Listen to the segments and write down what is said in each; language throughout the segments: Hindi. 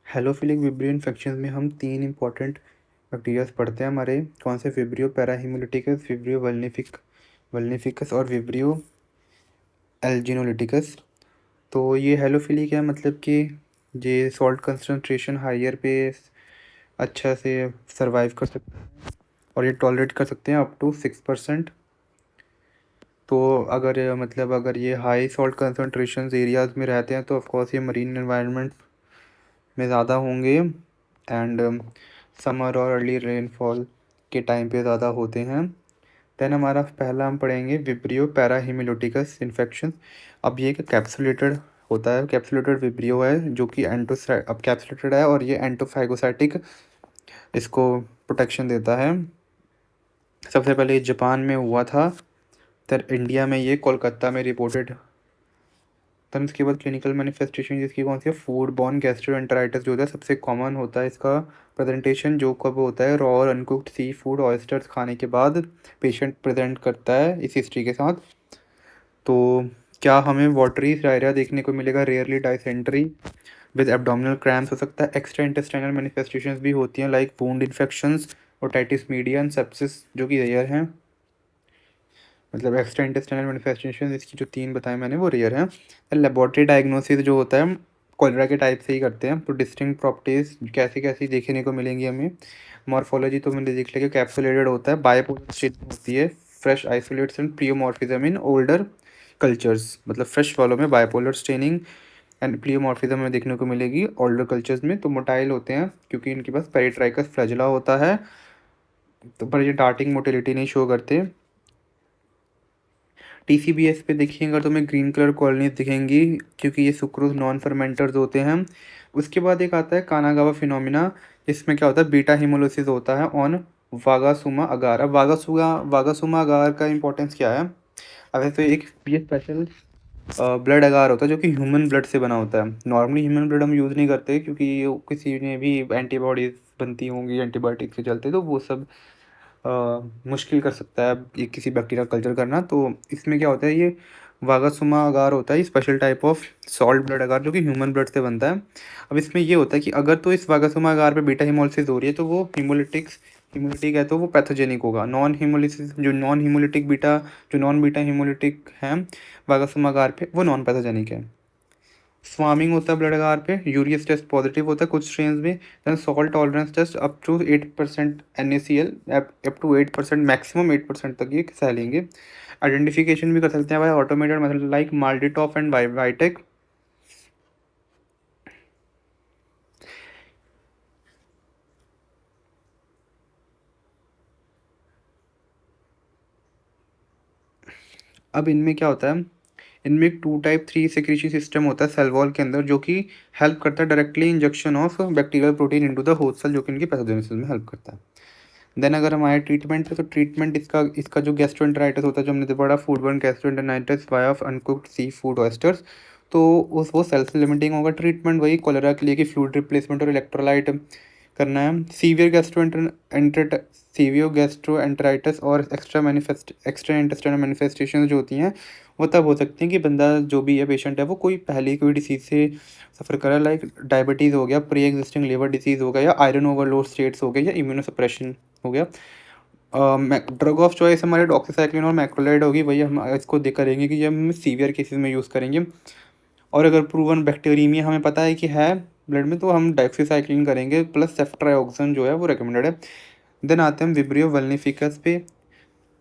हेलोफिलिक विब्रियो इन्फेक्शन में हम 3 इंपॉर्टेंट बैक्टीरियाज पढ़ते हैं हमारे। कौन से? विब्रियो पैराहिमोलिटिकस, विब्रियो वल्निफिकस और विब्रियो एल्जिनोलिटिकस। तो ये हेलोफिलिक है, मतलब कि ये सॉल्ट कंसनट्रेशन हाइयर पे अच्छा से सरवाइव कर सकते हैं और ये टॉलरेट कर सकते हैं अप टू 6%। तो अगर ये हाई सॉल्ट कंसनट्रेशन एरियाज में रहते हैं तो ऑफकोर्स ये मरीन एनवायरनमेंट में ज़्यादा होंगे एंड समर और अर्ली रेनफॉल के टाइम पे ज़्यादा होते हैं। देन हमारा पहला हम पढ़ेंगे विब्रियो पैराहिमिलोटिकस इन्फेक्शन। अब ये कैप्सुलेटेड होता है, कैप्सुलेटेड विब्रियो है जो कि अब कैप्सुलेटेड है और ये एंटोफाइगोसाइटिक इसको प्रोटेक्शन देता है। सबसे पहले ये जापान में हुआ था, फिर इंडिया में ये कोलकाता में रिपोर्टेड। देन उसके बाद क्लिनिकल मैनिफेस्टेशन जिसकी कौन सी है? फूड बॉर्न गैस्ट्रोएंटेराइटिस जो होता है सबसे कॉमन होता है इसका प्रेजेंटेशन, जो कब होता है? रॉ और अनकुक्ड सी फूड ऑयस्टर्स खाने के बाद पेशेंट प्रेजेंट करता है इस हिस्ट्री के साथ। तो क्या हमें वाटरी डायरिया देखने को मिलेगा? Rarely dysentery with abdominal cramps हो सकता है। एक्स्ट्रा इंटेस्टाइनल मैनिफेस्टेशंस भी होती हैं like wound infections, otitis media and sepsis जो कि रेयर हैं। मतलब एक्स्ट्रा इंटेस्टाइनल मैनिफेस्टेशन इसकी जो 3 बताए मैंने वो रेयर हैं। लेबोरेटरी डायग्नोसिस जो होता है हम कोलेरा के टाइप से ही करते हैं। तो डिस्टिंक्ट प्रॉपर्टीज कैसी कैसी देखने को मिलेंगी हमें? मॉर्फोलॉजी तो मैंने देख लिया कि कैप्सुलेटेड होता है, बायोपोलर स्टेट होती है, fresh isolates and प्लियोमॉर्फिज्म in older cultures, मतलब फ्रेश वालों में बायोपोलर स्टेनिंग एंड प्लियोमॉर्फिज्म में देखने को मिलेगी ओल्डर कल्चर्स में। तो मोटाइल होते हैं क्योंकि इनके पास पेरिट्राइकस फ्लैजुला होता है, तो पर ये डार्टिंग मोटिलिटी नहीं शो करते। टीसीबीएस पे देखिएगा तो हमें ग्रीन कलर कॉलोनीज दिखेंगी क्योंकि ये सुक्रोज नॉन फर्मेंटर्स होते हैं। उसके बाद एक आता है कानागावा फिनोमिना, जिसमें क्या होता है? बीटा हिमोलिसिस होता है ऑन वागासुमा अगार। अब वागासुमा अगार का इंपॉर्टेंस क्या है? अब वैसे एक ये स्पेशल ब्लड अगार होता है जो कि ह्यूमन ब्लड से बना होता है। नॉर्मली ह्यूमन ब्लड हम यूज़ नहीं करते क्योंकि किसी ने भी एंटीबॉडीज बनती होंगी एंटीबायोटिक से चलते, तो वो सब मुश्किल कर सकता है ये किसी बैक्टीरिया कल्चर करना। तो इसमें क्या होता है? ये वागासुमा अगार होता है, special type of salt blood agar जो कि ह्यूमन ब्लड से बनता है। अब इसमें ये होता है कि अगर तो इस वागासुमा अगार पे बीटा हिमोलिसिस हो रही है तो वो हिमोलिटिक है तो वो पैथोजेनिक होगा। नॉन हिमोलिटिक बीटा जो नॉन बीटा हिमोलिटिक है वागासुमा अगार पे वो नॉन पैथोजेनिक है। स्वामिंग होता है ब्लड अगार पे, यूरियस टेस्ट पॉजिटिव होता है कुछ स्ट्रेन्स में। Then salt tolerance test up to 8% NaCl, up to 8%, maximum 8% तक ये सह लेंगे। आइडेंटिफिकेशन भी कर सकते हैं by automated method like MALDI TOF and Vitek. अब इनमें क्या होता है? इनमें एक 2 टाइप 3 सेक्रेटरी सिस्टम होता है सेल वॉल के अंदर जो कि हेल्प करता है directly injection of bacterial protein into the host cell, जो कि इनकी पैथोजेनेसिस में हेल्प करता है। देन अगर हमारे ट्रीटमेंट है तो ट्रीटमेंट इसका जो गैस्ट्रोएंटेराइटिस होता है जो हमने पढ़ा, food borne gastroenteritis by of uncooked sea food oysters, तो उस वो सेल्फ लिमिटिंग होगा। ट्रीटमेंट वही कोलेरा के लिए कि फ्लूइड रिप्लेसमेंट और इलेक्ट्रोलाइट करना है। सीवियर गैस्ट्रोएंटेराइटिस और एक्स्ट्रा इंटेस्टाइनल मैनिफेस्टेशन जो होती हैं वो तब हो सकती हैं कि बंदा जो भी है पेशेंट है वो कोई डिसीज़ से सफ़र कर रहा है, लाइक डायबिटीज़ हो गया, प्री एग्जिस्टिंग लिवर डिसीज़ हो गया, या आयरन ओवरलोड स्टेट्स हो गए, या इम्यूनोसप्रेशन हो गया। ड्रग ऑफ चॉइस हमारे डॉक्सीसाइक्लिन और मैक्रोलाइड होगी, वही हम इसको देख करेंगे कि ये हम सीवियर केसेस में यूज़ करेंगे। और अगर प्रूवन बैक्टीरियमिया हमें पता है कि है ब्लड में तो हम डॉक्सीसाइक्लिन करेंगे प्लस सेफ्ट्राओक्सन जो है वो रिकमेंडेड है। देन आते हैं हम विब्रियो वल्निफिकस पे,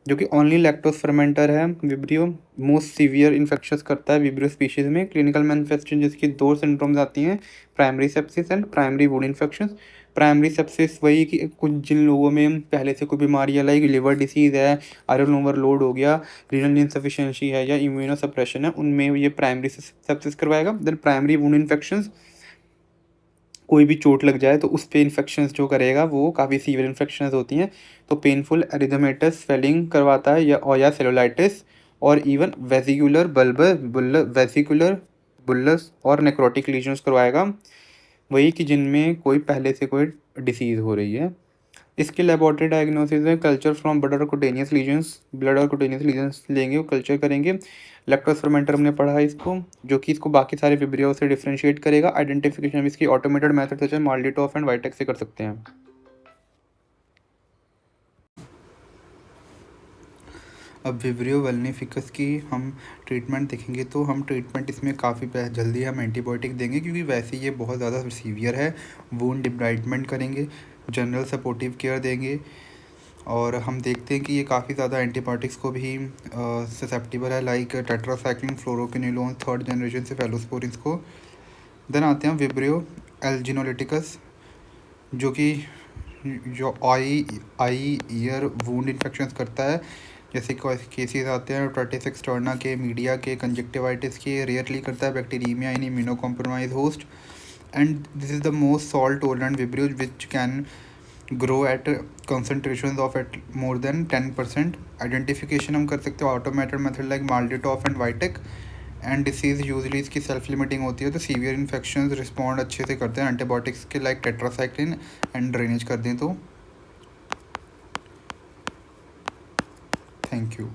जो कि ओनली लैक्टोस फर्मेंटर है। विब्रियो मोस्ट सीवियर इन्फेक्शंस करता है विब्रियो स्पीशीज़ में। क्लिनिकल मैनिफेस्टेशन जिसकी 2 सिंड्रोम्स आती हैं, primary sepsis and primary wound infections. Primary sepsis वही कि कुछ जिन लोगों में पहले से कोई बीमारी है लाइक लिवर डिसीज़ है, आयरन ओवरलोड हो गया, रीनल इनसफिशिएंसी है या इम्यूनो सप्रेशन है, उनमें ये प्राइमरी सेप्सिस करवाएगा। देन प्राइमरी वुंड इन्फेक्शंस, कोई भी चोट लग जाए तो उस पे इन्फेक्शंस जो करेगा वो काफ़ी सीवियर इन्फेक्शंस होती हैं, तो पेनफुल एरिथमेटस स्वेलिंग करवाता है या सेलुलाइटिस और इवन वेसिकुलर बुल्लस और नेक्रोटिक लीजन्स करवाएगा, वही कि जिनमें कोई पहले से कोई डिसीज़ हो रही है। इसके लेबोरेटरी डायग्नोसिस में कल्चर फ्रॉम ब्लड और कुटेनियस लीजन्स, ब्लड और कुटेनियस लीजन्स लेंगे, वो कल्चर करेंगे। लैक्टोस फर्मेंटर हमने पढ़ा है इसको, जो कि इसको बाकी सारे विब्रियो से डिफरेंशिएट करेगा। आइडेंटिफिकेशन हम इसकी ऑटोमेटेड मेथड जैसे माल्डिटॉफ एंड वाइटेक्स से कर सकते हैं। अब विब्रियो वल्निफिकस की हम ट्रीटमेंट देखेंगे, तो हम ट्रीटमेंट इसमें काफ़ी जल्दी हम एंटीबायोटिक देंगे, क्योंकि वैसे ये बहुत ज़्यादा सीवियर है। वूंड डिब्राइटमेंट करेंगे, जनरल सपोर्टिव केयर देंगे, और हम देखते हैं कि ये काफ़ी ज़्यादा एंटीबायोटिक्स को भी ससेप्टिबल है, like tetracycline, fluoroquinolone, third generation से फेलोस्पोरिन्स को। देन आते हैं विब्रियो एल्जिनोलिटिकस, जो आई ईयर वूंड इन्फेक्शंस करता है, जैसे केसेस आते हैं ओटिटिस एक्सटर्ना के, मीडिया के, कंजक्टिवाइटिस के। रेयरली करता है bacteraemia in immunocompromise host, and this is the most salt tolerant vibrio which can grow at concentration of at more than 10%। Identification हम कर सकते हैं automated method like MALDI TOF and Vitek. And disease usually इसकी सेल्फ लिमिटिंग होती है, तो सीवियर इन्फेक्शन रिस्पॉन्ड अच्छे से करते हैं एंटीबायोटिक्स के, लाइक टेट्रासाइक्लिन एंड ड्रेनेज कर दें तो। Thank you.